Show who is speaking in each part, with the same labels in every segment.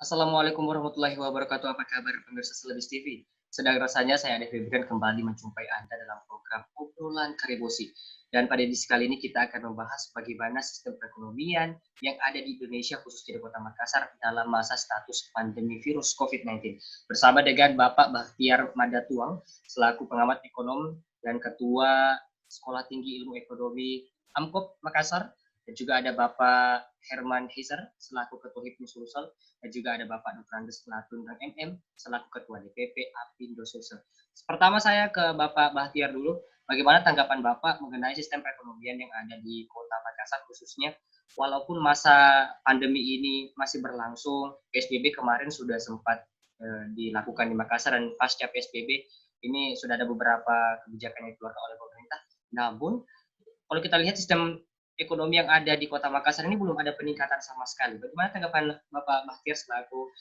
Speaker 1: Assalamualaikum warahmatullahi wabarakatuh. Apa kabar pemirsa Selebis TV? Sedang rasanya saya Ade Febrian kembali menjumpai Anda dalam program obrolan Karibosi. Dan pada edisi kali ini kita akan membahas bagaimana sistem perekonomian yang ada di Indonesia khususnya di Kota Makassar dalam masa status pandemi virus COVID-19. Bersama dengan Bapak Bahtiar Madatuang selaku pengamat ekonom dan Ketua Sekolah Tinggi Ilmu Ekonomi Amkop Makassar, dan juga ada Bapak Herman Heiser selaku Ketua Hipmi Sulsel, dan juga ada Bapak Dr. Andes Latundang MM selaku Ketua DPP Apindo Sulsel. Pertama saya ke Bapak Bahtiar dulu. Bagaimana tanggapan Bapak mengenai sistem perekonomian yang ada di Kota Makassar khususnya, walaupun masa pandemi ini masih berlangsung, PSBB kemarin sudah sempat dilakukan di Makassar, dan pasca PSBB ini sudah ada beberapa kebijakan yang dikeluarkan oleh pemerintah. Namun kalau kita lihat sistem ekonomi yang ada di Kota Makassar ini belum ada peningkatan sama sekali. Bagaimana tanggapan Bapak Bahtiar selaku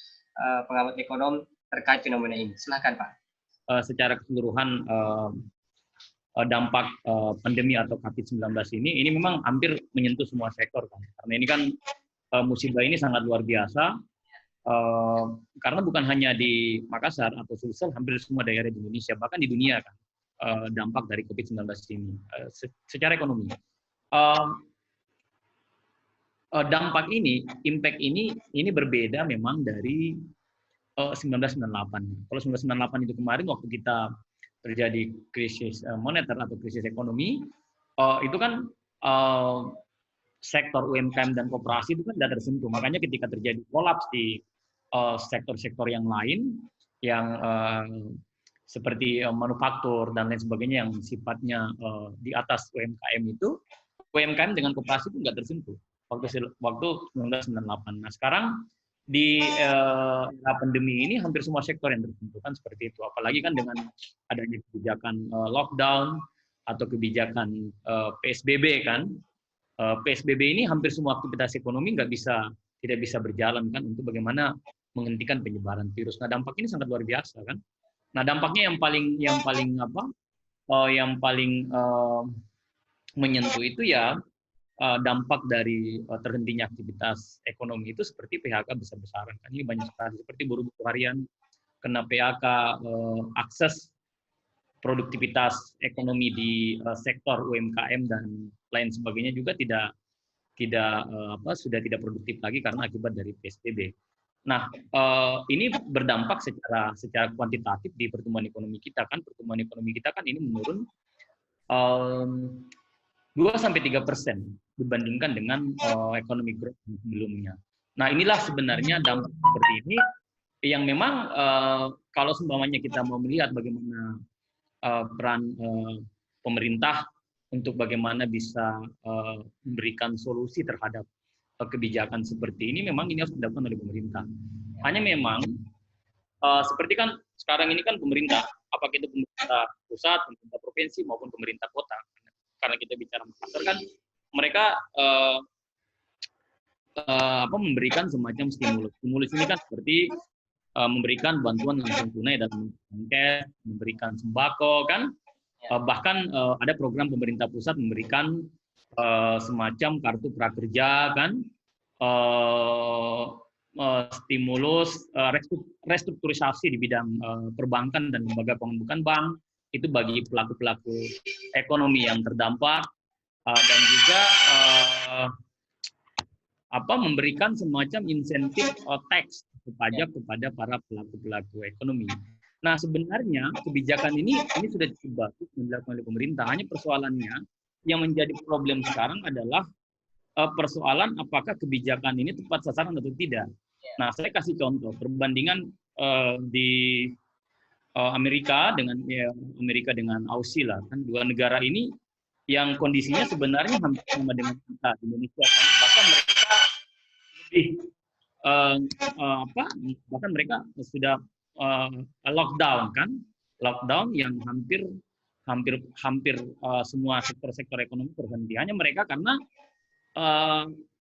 Speaker 1: pengamat ekonom terkait fenomena ini? Silakan Pak.
Speaker 2: Secara keseluruhan dampak pandemi atau COVID-19 ini memang hampir menyentuh semua sektor kan. Karena ini kan musibah ini sangat luar biasa. Karena bukan hanya di Makassar atau Sulsel, hampir semua daerah di Indonesia, bahkan di dunia kan dampak dari COVID-19 ini secara ekonomi. Dampak ini, impact ini berbeda memang dari 1998. Kalau 1998 itu kemarin waktu kita terjadi krisis moneter atau krisis ekonomi, itu kan sektor UMKM dan koperasi itu kan tidak tersentuh. Makanya ketika terjadi kolaps di sektor-sektor yang lain, yang seperti manufaktur dan lain sebagainya yang sifatnya di atas UMKM itu, UMKM dengan koperasi itu nggak tersentuh waktu 1998. Nah sekarang di era pandemi ini hampir semua sektor yang tersentuh kan seperti itu. Apalagi kan dengan adanya kebijakan lockdown atau kebijakan PSBB kan. PSBB ini hampir semua aktivitas ekonomi tidak bisa berjalan kan untuk bagaimana menghentikan penyebaran virus. Nah dampak ini sangat luar biasa kan. Nah dampaknya yang paling menyentuh itu ya dampak dari terhentinya aktivitas ekonomi itu seperti PHK besar-besaran. Kan ini banyak sekali seperti buruh harian kena PHK, akses produktivitas ekonomi di sektor UMKM dan lain sebagainya juga sudah tidak produktif lagi karena akibat dari PSBB. Nah, ini berdampak secara kuantitatif di pertumbuhan ekonomi kita kan. Pertumbuhan ekonomi kita kan ini menurun 2-3% dibandingkan dengan ekonomi growth sebelumnya. Nah, inilah sebenarnya dampak seperti ini yang memang kalau seumpamanya kita mau melihat bagaimana peran pemerintah untuk bagaimana bisa memberikan solusi terhadap kebijakan seperti ini, memang ini harus dilakukan oleh pemerintah. Hanya memang seperti kan sekarang ini kan pemerintah, apakah itu pemerintah pusat, pemerintah provinsi maupun pemerintah kota. Karena kita bicara Makassar kan mereka memberikan semacam stimulus. Stimulus ini kan seperti memberikan bantuan langsung tunai dalam cash, memberikan sembako kan, bahkan ada program pemerintah pusat memberikan semacam kartu prakerja kan, stimulus restrukturisasi di bidang perbankan dan lembaga keuangan bukan bank itu bagi pelaku-pelaku ekonomi yang terdampak, dan juga memberikan semacam insentif tax pajak kepada para pelaku-pelaku ekonomi. Nah sebenarnya kebijakan ini sudah cukup bagus dilakukan oleh pemerintah. Hanya persoalannya yang menjadi problem sekarang adalah persoalan apakah kebijakan ini tepat sasaran atau tidak. Nah saya kasih contoh perbandingan di Amerika dengan Aussie lah kan, dua negara ini yang kondisinya sebenarnya hampir sama dengan kita di Indonesia kan, bahkan mereka lebih bahkan mereka sudah lockdown kan, lockdown yang hampir semua sektor ekonomi terhenti. Hanya mereka karena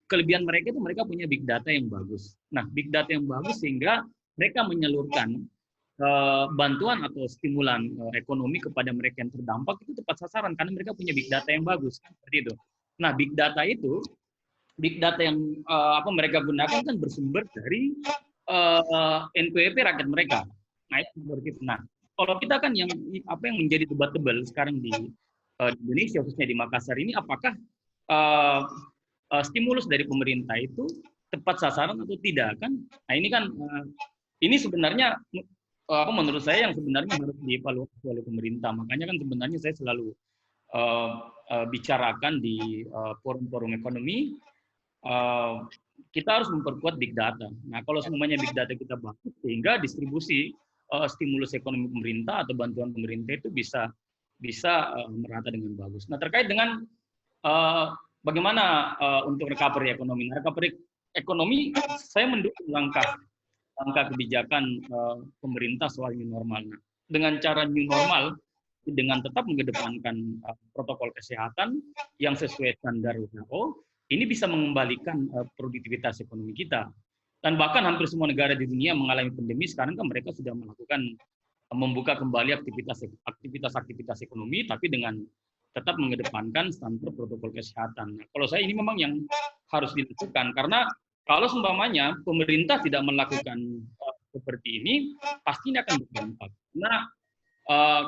Speaker 2: kelebihan mereka itu mereka punya big data yang bagus. Nah big data yang bagus sehingga mereka menyalurkan bantuan atau stimulan ekonomi kepada mereka yang terdampak itu tepat sasaran karena mereka punya big data yang bagus kan, seperti itu. Nah, big data yang mereka gunakan kan bersumber dari NPWP rakyat mereka. Nah, itu seperti itu. Nah, kalau kita kan yang apa yang menjadi debatable sekarang di Indonesia, khususnya di Makassar ini, apakah stimulus dari pemerintah itu tepat sasaran atau tidak kan? Nah, ini kan ini sebenarnya menurut saya yang sebenarnya harus dievaluasi oleh pemerintah. Makanya kan sebenarnya saya selalu bicarakan di forum-forum ekonomi, kita harus memperkuat big data. Nah, kalau semuanya big data kita bagus, sehingga distribusi stimulus ekonomi pemerintah atau bantuan pemerintah itu bisa merata dengan bagus. Nah, terkait dengan bagaimana untuk recovery ekonomi. Nah, recovery ekonomi, saya mendukung langkah kebijakan pemerintah soal new normal. Nah, dengan cara new normal, dengan tetap mengedepankan protokol kesehatan yang sesuai standar WHO, ini bisa mengembalikan produktivitas ekonomi kita. Dan bahkan hampir semua negara di dunia mengalami pandemi, sekarang kan mereka sudah melakukan membuka kembali aktivitas ekonomi, tapi dengan tetap mengedepankan standar protokol kesehatan. Nah, kalau saya ini memang yang harus dilakukan, karena kalau seumpamanya pemerintah tidak melakukan seperti ini, pasti ini akan berdampak. Nah,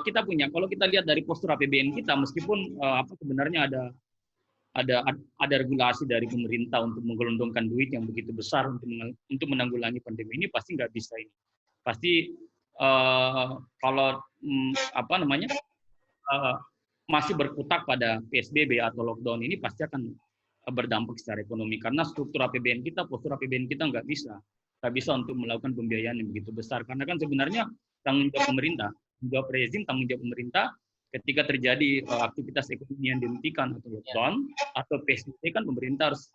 Speaker 2: kita punya, kalau kita lihat dari postur APBN kita, meskipun sebenarnya ada regulasi dari pemerintah untuk menggelondongkan duit yang begitu besar untuk menanggulangi pandemi ini, pasti nggak bisa ini. Pasti kalau masih berkutat pada PSBB atau lockdown ini, pasti akan berdampak secara ekonomi, karena struktur APBN kita, postur APBN kita nggak bisa untuk melakukan pembiayaan yang begitu besar, karena kan sebenarnya tanggung jawab pemerintah, tanggung jawab rezim, tanggung jawab pemerintah ketika terjadi aktivitas ekonomi yang dihentikan atau lockdown atau PSBB, kan pemerintah harus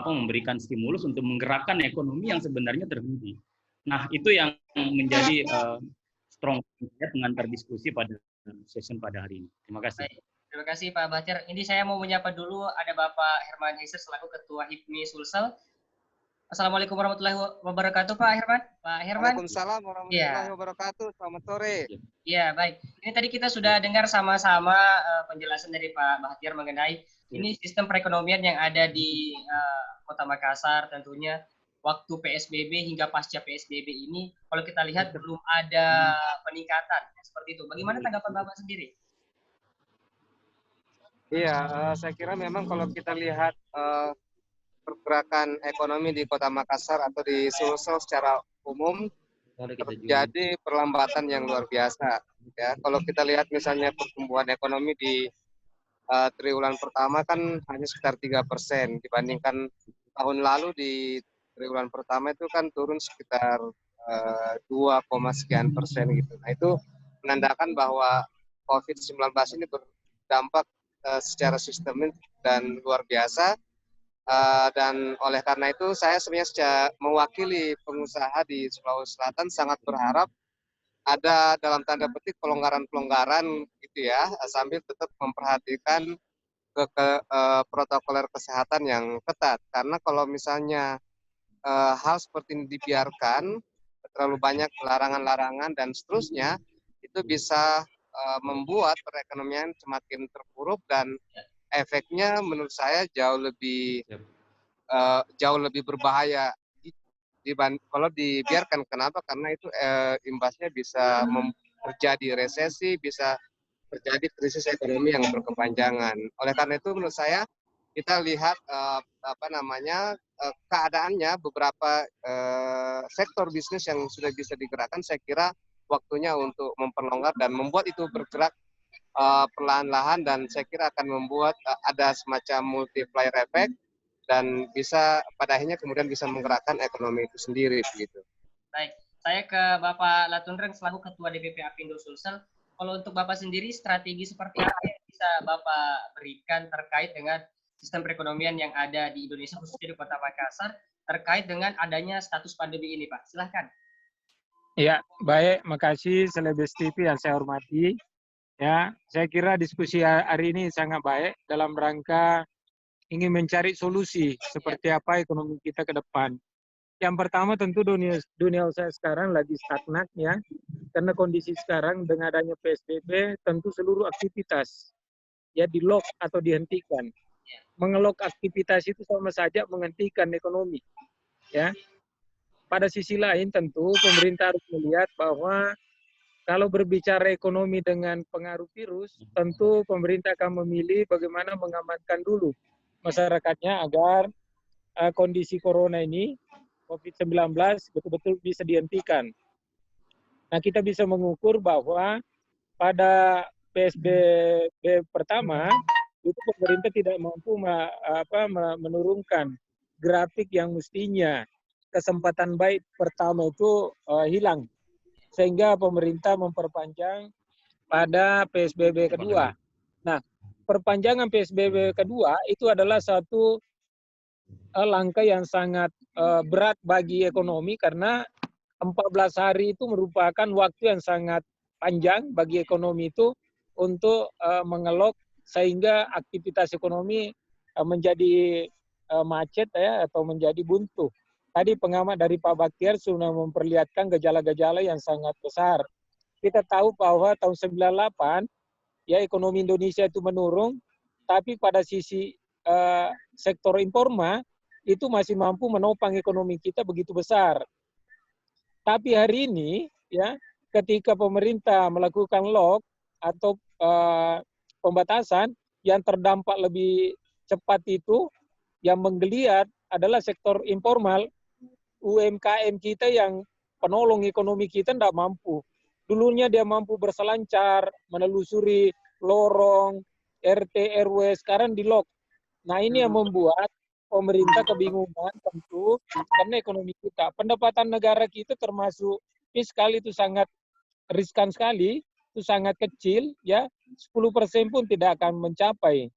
Speaker 2: memberikan stimulus untuk menggerakkan ekonomi yang sebenarnya terhenti. Nah, itu yang menjadi strong pengantar diskusi pada session pada hari ini. Terima kasih.
Speaker 1: Baik. Terima kasih Pak Bahtiar. Ini saya mau menyapa dulu, ada Bapak Herman Heiser selaku Ketua HIPMI Sulsel. Assalamualaikum warahmatullahi wabarakatuh, Pak Herman. Pak Herman.
Speaker 3: Waalaikumsalam warahmatullahi wabarakatuh. Selamat sore.
Speaker 1: Iya, baik. Ini tadi kita sudah dengar sama-sama penjelasan dari Pak Bahtiar mengenai ini sistem perekonomian yang ada di Kota Makassar, tentunya waktu PSBB hingga pasca PSBB ini, kalau kita lihat belum ada peningkatan seperti itu. Bagaimana tanggapan Bapak sendiri?
Speaker 3: Iya, saya kira memang kalau kita lihat pergerakan ekonomi di Kota Makassar atau di Sulsel secara umum terjadi perlambatan yang luar biasa. Ya, kalau kita lihat misalnya pertumbuhan ekonomi di triwulan pertama kan hanya sekitar 3% dibandingkan tahun lalu. Di triwulan pertama itu kan turun sekitar 2, sekian persen gitu. Nah, itu menandakan bahwa COVID-19 ini berdampak secara sistemik dan luar biasa. Dan oleh karena itu saya sebenarnya mewakili pengusaha di Sulawesi Selatan sangat berharap ada dalam tanda petik pelonggaran-pelonggaran gitu ya, sambil tetap memperhatikan protokoler kesehatan yang ketat. Karena kalau misalnya hal seperti ini dibiarkan, terlalu banyak larangan-larangan dan seterusnya, itu bisa membuat perekonomian semakin terpuruk dan efeknya menurut saya jauh lebih berbahaya kalau dibiarkan. Kenapa? Karena itu imbasnya bisa terjadi resesi, bisa terjadi krisis ekonomi yang berkepanjangan. Oleh karena itu menurut saya kita lihat keadaannya beberapa sektor bisnis yang sudah bisa digerakkan, saya kira waktunya untuk memperlonggar dan membuat itu bergerak perlahan-lahan, dan saya kira akan membuat ada semacam multiplier effect dan bisa pada akhirnya kemudian bisa menggerakkan ekonomi itu sendiri begitu.
Speaker 1: Baik, saya ke Bapak Latunreng selaku Ketua DPP Apindo Sulsel. Kalau untuk Bapak sendiri, strategi seperti apa yang bisa Bapak berikan terkait dengan sistem perekonomian yang ada di Indonesia, khususnya di Kota Makassar, terkait dengan adanya status pandemi ini, Pak? Silahkan.
Speaker 4: Ya, baik. Makasih Selebes TV yang saya hormati. Ya, saya kira diskusi hari ini sangat baik dalam rangka ingin mencari solusi seperti apa ekonomi kita ke depan. Yang pertama tentu dunia usaha sekarang lagi stagnan ya, karena kondisi sekarang dengan adanya PSBB tentu seluruh aktivitas ya di-lock atau dihentikan. Mengelok aktivitas itu sama saja menghentikan ekonomi. Ya. pada sisi lain tentu pemerintah harus melihat bahwa kalau berbicara ekonomi dengan pengaruh virus, tentu pemerintah akan memilih bagaimana mengamankan dulu masyarakatnya agar kondisi corona ini, COVID-19 betul-betul bisa dihentikan. Nah, kita bisa mengukur bahwa pada PSBB pertama, itu pemerintah tidak mampu menurunkan grafik yang mestinya. Kesempatan baik pertama itu hilang. Sehingga pemerintah memperpanjang pada PSBB kedua. Nah, perpanjangan PSBB kedua itu adalah satu langkah yang sangat berat bagi ekonomi karena 14 hari itu merupakan waktu yang sangat panjang bagi ekonomi itu untuk mengelok sehingga aktivitas ekonomi menjadi macet ya atau menjadi buntu. Tadi pengamat dari Pak Baktiar sudah memperlihatkan gejala-gejala yang sangat besar. Kita tahu bahwa tahun 98 ya ekonomi Indonesia itu menurun, tapi pada sisi sektor informal itu masih mampu menopang ekonomi kita begitu besar. Tapi hari ini ya ketika pemerintah melakukan lock atau pembatasan yang terdampak lebih cepat itu yang menggeliat adalah sektor informal. UMKM kita yang penolong ekonomi kita tidak mampu. Dulunya dia mampu berselancar, menelusuri lorong, RT, RW, sekarang di lock. Nah ini yang membuat pemerintah kebingungan tentu karena ekonomi kita. Pendapatan negara kita termasuk fiskal itu sangat riskan sekali, itu sangat kecil, ya 10% pun tidak akan mencapai.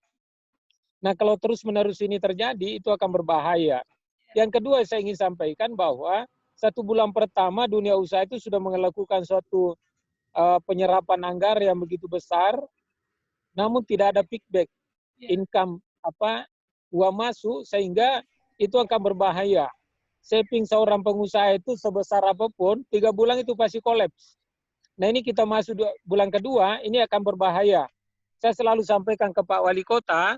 Speaker 4: Nah kalau terus-menerus ini terjadi, itu akan berbahaya. Yang kedua saya ingin sampaikan bahwa 1 bulan pertama dunia usaha itu sudah melakukan suatu penyerapan anggaran yang begitu besar, namun tidak ada feedback income uang masuk sehingga itu akan berbahaya. Saving seorang pengusaha itu sebesar apapun, 3 bulan itu pasti kolaps. Nah ini kita masuk bulan kedua, ini akan berbahaya. Saya selalu sampaikan ke Pak Wali Kota,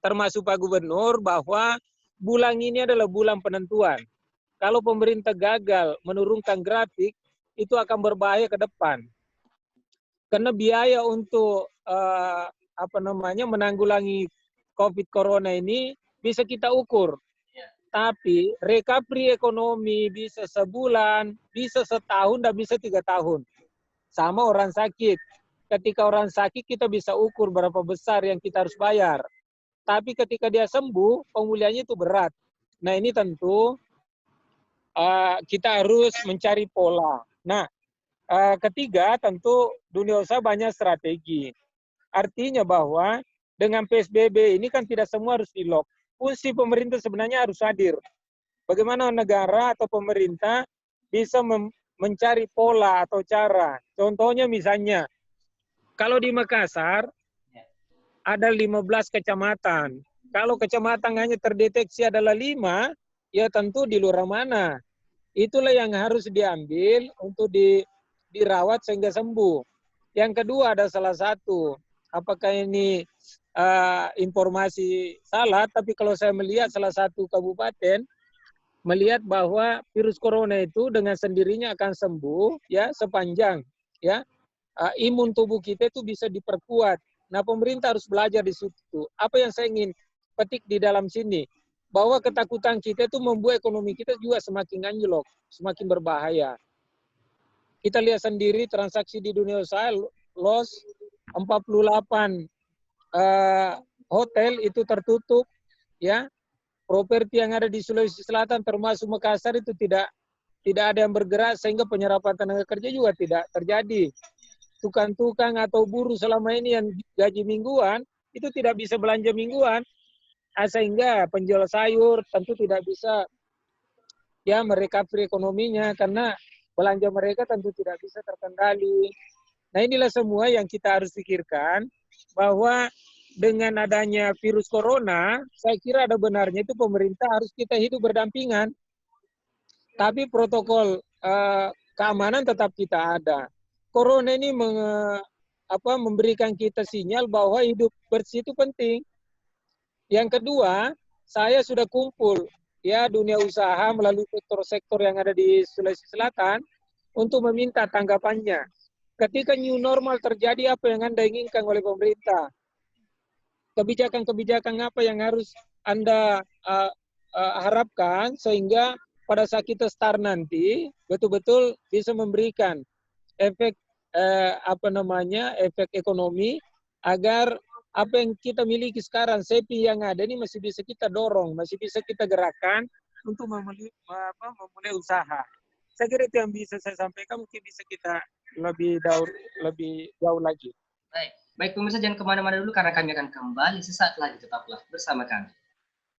Speaker 4: termasuk Pak Gubernur, bahwa bulan ini adalah bulan penentuan. Kalau pemerintah gagal menurunkan grafik, itu akan berbahaya ke depan. Karena biaya untuk menanggulangi COVID Corona ini bisa kita ukur. Tapi recovery ekonomi bisa sebulan, bisa setahun, dan bisa 3 tahun. Sama orang sakit. Ketika orang sakit kita bisa ukur berapa besar yang kita harus bayar. Tapi ketika dia sembuh, pemulihannya itu berat. Nah ini tentu kita harus mencari pola. Nah ketiga tentu dunia usaha banyak strategi. Artinya bahwa dengan PSBB ini kan tidak semua harus di-lock. Fungsi pemerintah sebenarnya harus hadir. Bagaimana negara atau pemerintah bisa mencari pola atau cara. Contohnya misalnya, kalau di Makassar ada 15 kecamatan. Kalau kecamatan hanya terdeteksi adalah 5, ya tentu di luar mana. Itulah yang harus diambil untuk dirawat sehingga sembuh. Yang kedua ada salah satu, apakah ini informasi salah, tapi kalau saya melihat salah satu kabupaten, melihat bahwa virus corona itu dengan sendirinya akan sembuh ya sepanjang ya imun tubuh kita itu bisa diperkuat. Nah, pemerintah harus belajar di situ. Apa yang saya ingin petik di dalam sini, bahwa ketakutan kita itu membuat ekonomi kita juga semakin anjlok, semakin berbahaya. Kita lihat sendiri transaksi di dunia usaha loss 48 hotel itu tertutup, ya. Properti yang ada di Sulawesi Selatan termasuk Makassar itu tidak ada yang bergerak sehingga penyerapan tenaga kerja juga tidak terjadi. Tukang-tukang atau buruh selama ini yang gaji mingguan itu tidak bisa belanja mingguan, sehingga penjual sayur tentu tidak bisa ya merecovery ekonominya karena belanja mereka tentu tidak bisa terkendali. Nah inilah semua yang kita harus pikirkan, bahwa dengan adanya virus corona, saya kira ada benarnya itu pemerintah harus kita hidup berdampingan, tapi protokol keamanan tetap kita ada. Corona ini memberikan kita sinyal bahwa hidup bersih itu penting. Yang kedua, saya sudah kumpul ya dunia usaha melalui sektor-sektor yang ada di Sulawesi Selatan untuk meminta tanggapannya. Ketika new normal terjadi, apa yang Anda inginkan oleh pemerintah? Kebijakan-kebijakan apa yang harus Anda harapkan sehingga pada saat kita start nanti betul-betul bisa memberikan efek efek ekonomi agar apa yang kita miliki sekarang, SEPI yang ada ini masih bisa kita dorong, masih bisa kita gerakkan untuk memulai usaha. Saya kira itu yang bisa saya sampaikan, mungkin bisa kita lebih jauh lagi.
Speaker 1: Baik, pemirsa jangan kemana-mana dulu karena kami akan kembali sesaat lagi, tetaplah bersama kami.